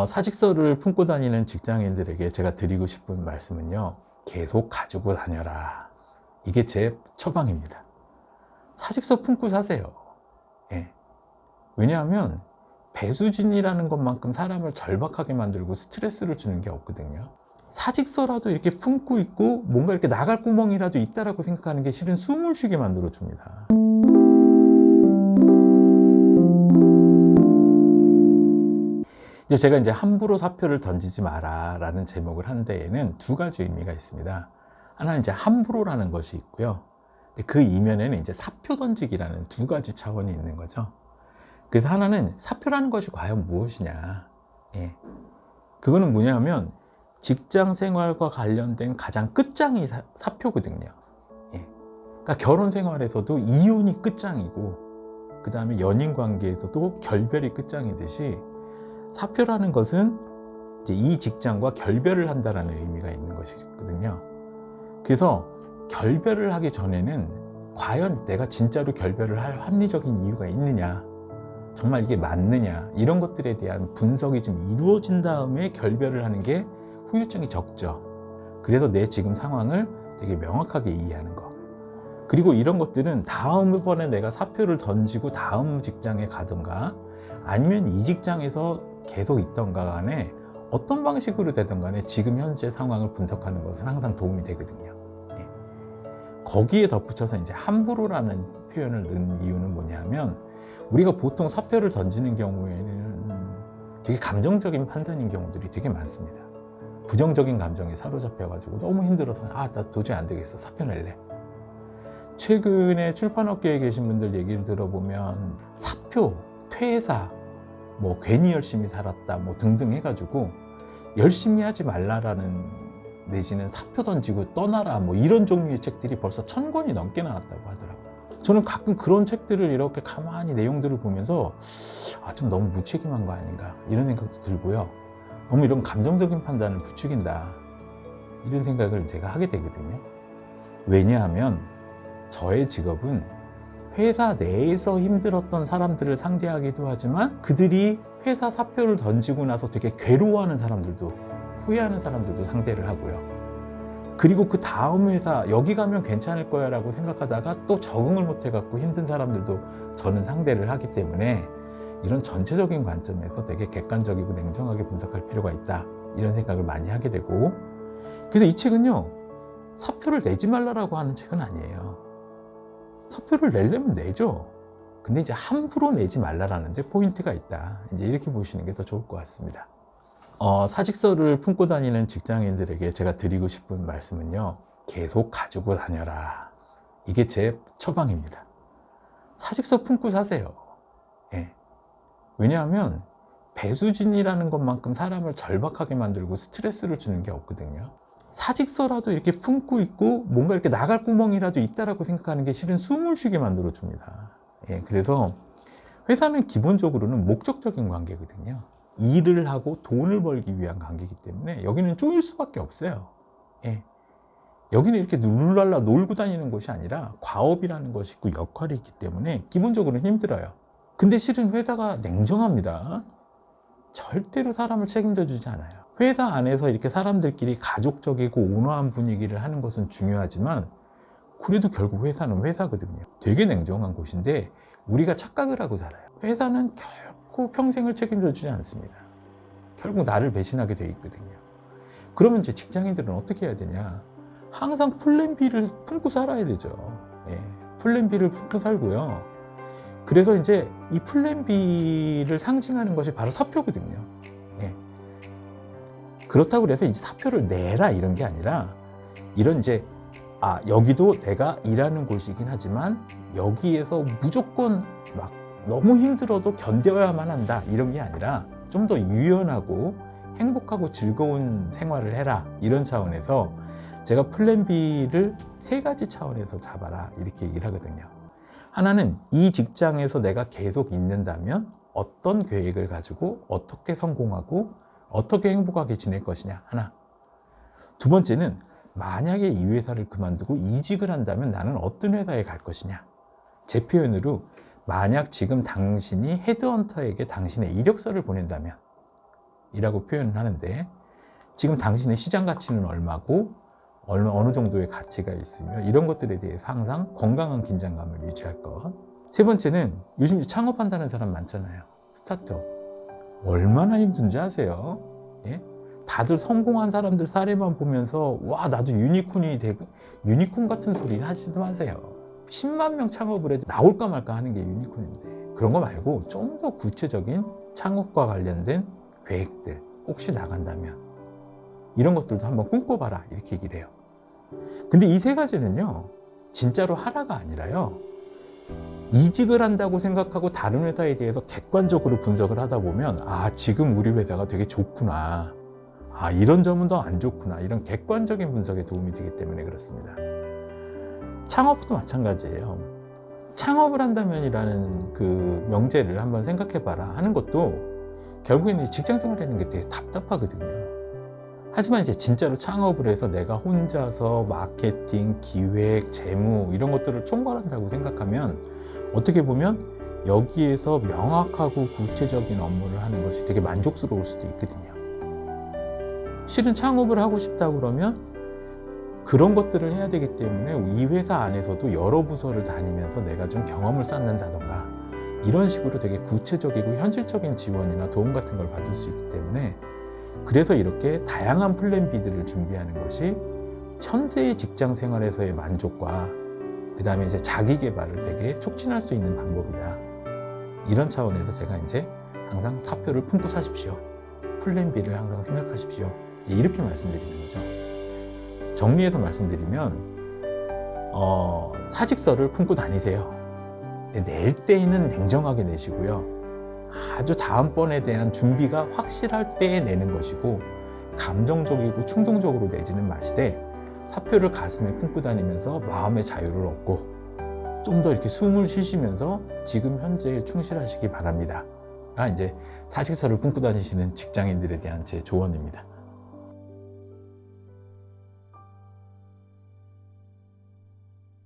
사직서를 품고 다니는 직장인들에게 제가 드리고 싶은 말씀은요, 계속 가지고 다녀라. 이게 제 처방입니다. 사직서 품고 사세요. 예. 왜냐하면 배수진이라는 것만큼 사람을 절박하게 만들고 스트레스를 주는 게 없거든요. 사직서라도 이렇게 품고 있고 뭔가 이렇게 나갈 구멍이라도 있다라고 생각하는 게 실은 숨을 쉬게 만들어 줍니다. 제가 함부로 사표를 던지지 마라 라는 제목을 한 데에는 두 가지 의미가 있습니다. 하나는 함부로라는 것이 있고요. 그 이면에는 사표 던지기라는 두 가지 차원이 있는 거죠. 그래서 하나는 사표라는 것이 과연 무엇이냐. 예. 그거는 뭐냐 하면 직장 생활과 관련된 가장 끝장이 사표거든요. 예. 그러니까 결혼 생활에서도 이혼이 끝장이고, 그 다음에 연인 관계에서도 결별이 끝장이듯이 사표라는 것은 이 직장과 결별을 한다라는 의미가 있는 것이거든요. 그래서 결별을 하기 전에는 과연 내가 진짜로 결별을 할 합리적인 이유가 있느냐, 정말 이게 맞느냐, 이런 것들에 대한 분석이 좀 이루어진 다음에 결별을 하는 게 후유증이 적죠. 그래서 내 지금 상황을 되게 명확하게 이해하는 것. 그리고 이런 것들은 다음번에 내가 사표를 던지고 다음 직장에 가든가 아니면 이 직장에서 계속 있던가 간에 어떤 방식으로 되든 간에 지금 현재 상황을 분석하는 것은 항상 도움이 되거든요. 예. 거기에 덧붙여서 함부로라는 표현을 넣은 이유는 뭐냐면, 우리가 보통 사표를 던지는 경우에는 되게 감정적인 판단인 경우들이 되게 많습니다. 부정적인 감정에 사로잡혀가지고 너무 힘들어서 나 도저히 안 되겠어, 사표 낼래. 최근에 출판업계에 계신 분들 얘기를 들어보면 사표, 퇴사, 괜히 열심히 살았다 등등 해가지고 열심히 하지 말라라는, 내지는 사표 던지고 떠나라 이런 종류의 책들이 벌써 1000권이 넘게 나왔다고 하더라고요. 저는 가끔 그런 책들을 이렇게 가만히 내용들을 보면서 좀 너무 무책임한 거 아닌가 이런 생각도 들고요. 너무 이런 감정적인 판단을 부추긴다 이런 생각을 제가 하게 되거든요. 왜냐하면 저의 직업은 회사 내에서 힘들었던 사람들을 상대하기도 하지만, 그들이 회사 사표를 던지고 나서 되게 괴로워하는 사람들도, 후회하는 사람들도 상대를 하고요. 그리고 그 다음 회사 여기 가면 괜찮을 거야 라고 생각하다가 또 적응을 못 해갖고 힘든 사람들도 저는 상대를 하기 때문에, 이런 전체적인 관점에서 되게 객관적이고 냉정하게 분석할 필요가 있다 이런 생각을 많이 하게 되고, 그래서 이 책은요, 사표를 내지 말라라고 하는 책은 아니에요. 사표를 내려면 내죠. 근데 함부로 내지 말라라는 데 포인트가 있다, 이렇게 보시는 게 더 좋을 것 같습니다. 사직서를 품고 다니는 직장인들에게 제가 드리고 싶은 말씀은요, 계속 가지고 다녀라. 이게 제 처방입니다. 사직서 품고 사세요. 예. 왜냐하면 배수진이라는 것만큼 사람을 절박하게 만들고 스트레스를 주는 게 없거든요. 사직서라도 이렇게 품고 있고 뭔가 이렇게 나갈 구멍이라도 있다라고 생각하는 게 실은 숨을 쉬게 만들어 줍니다. 예, 그래서 회사는 기본적으로는 목적적인 관계거든요. 일을 하고 돈을 벌기 위한 관계이기 때문에 여기는 쪼일 수밖에 없어요. 예. 여기는 이렇게 룰랄라 놀고 다니는 곳이 아니라 과업이라는 것이 있고 역할이 있기 때문에 기본적으로는 힘들어요. 근데 실은 회사가 냉정합니다. 절대로 사람을 책임져 주지 않아요. 회사 안에서 이렇게 사람들끼리 가족적이고 온화한 분위기를 하는 것은 중요하지만, 그래도 결국 회사는 회사거든요. 되게 냉정한 곳인데 우리가 착각을 하고 살아요. 회사는 결코 평생을 책임져 주지 않습니다. 결국 나를 배신하게 돼 있거든요. 그러면 이제 직장인들은 어떻게 해야 되냐? 항상 플랜 B를 품고 살아야 되죠. 예, 플랜 B를 품고 살고요. 그래서 이 플랜 B를 상징하는 것이 바로 사표거든요. 예. 그렇다고 해서 사표를 내라 이런 게 아니라, 이런 여기도 내가 일하는 곳이긴 하지만 여기에서 무조건 너무 힘들어도 견뎌야만 한다 이런 게 아니라, 좀 더 유연하고 행복하고 즐거운 생활을 해라 이런 차원에서 제가 플랜 B를 3가지 차원에서 잡아라 이렇게 얘기를 하거든요. 하나는 이 직장에서 내가 계속 있는다면 어떤 계획을 가지고 어떻게 성공하고 어떻게 행복하게 지낼 것이냐, 하나. 두 번째는 만약에 이 회사를 그만두고 이직을 한다면 나는 어떤 회사에 갈 것이냐. 제 표현으로, 만약 지금 당신이 헤드헌터에게 당신의 이력서를 보낸다면 이라고 표현을 하는데, 지금 당신의 시장 가치는 얼마고 어느 정도의 가치가 있으며 이런 것들에 대해서 항상 건강한 긴장감을 유지할 것. 세 번째는 요즘 창업한다는 사람 많잖아요. 스타트업. 얼마나 힘든지 아세요? 예? 다들 성공한 사람들 사례만 보면서 와 나도 유니콘이 되고, 유니콘 같은 소리를 하지도 마세요. 10만 명 창업을 해도 나올까 말까 하는 게 유니콘인데, 그런 거 말고 좀 더 구체적인 창업과 관련된 계획들, 혹시 나간다면 이런 것들도 한번 꿈꿔봐라, 이렇게 얘기를 해요. 근데 이 세 가지는요 진짜로 하라가 아니라요, 이직을 한다고 생각하고 다른 회사에 대해서 객관적으로 분석을 하다 보면 아 지금 우리 회사가 되게 좋구나, 아 이런 점은 더 안 좋구나, 이런 객관적인 분석에 도움이 되기 때문에 그렇습니다. 창업도 마찬가지예요. 창업을 한다면이라는 그 명제를 한번 생각해봐라 하는 것도 결국에는 직장 생활이라는 게 되게 답답하거든요. 하지만 이제 진짜로 창업을 해서 내가 혼자서 마케팅, 기획, 재무 이런 것들을 총괄한다고 생각하면 어떻게 보면 여기에서 명확하고 구체적인 업무를 하는 것이 되게 만족스러울 수도 있거든요. 실은 창업을 하고 싶다 그러면 그런 것들을 해야 되기 때문에 이 회사 안에서도 여러 부서를 다니면서 내가 좀 경험을 쌓는다던가 이런 식으로 되게 구체적이고 현실적인 지원이나 도움 같은 걸 받을 수 있기 때문에, 그래서 이렇게 다양한 플랜 B들을 준비하는 것이 현재의 직장 생활에서의 만족과 그 다음에 이제 자기 개발을 되게 촉진할 수 있는 방법이다. 이런 차원에서 제가 이제 항상 사표를 품고 사십시오. 플랜 B를 항상 생각하십시오. 이렇게 말씀드리는 거죠. 정리해서 말씀드리면 사직서를 품고 다니세요. 낼 때는 냉정하게 내시고요. 아주 다음번에 대한 준비가 확실할 때에 내는 것이고, 감정적이고 충동적으로 내지는 마시되 사표를 가슴에 품고 다니면서 마음의 자유를 얻고 좀 더 이렇게 숨을 쉬시면서 지금 현재에 충실하시기 바랍니다. 이제 사직서를 품고 다니시는 직장인들에 대한 제 조언입니다.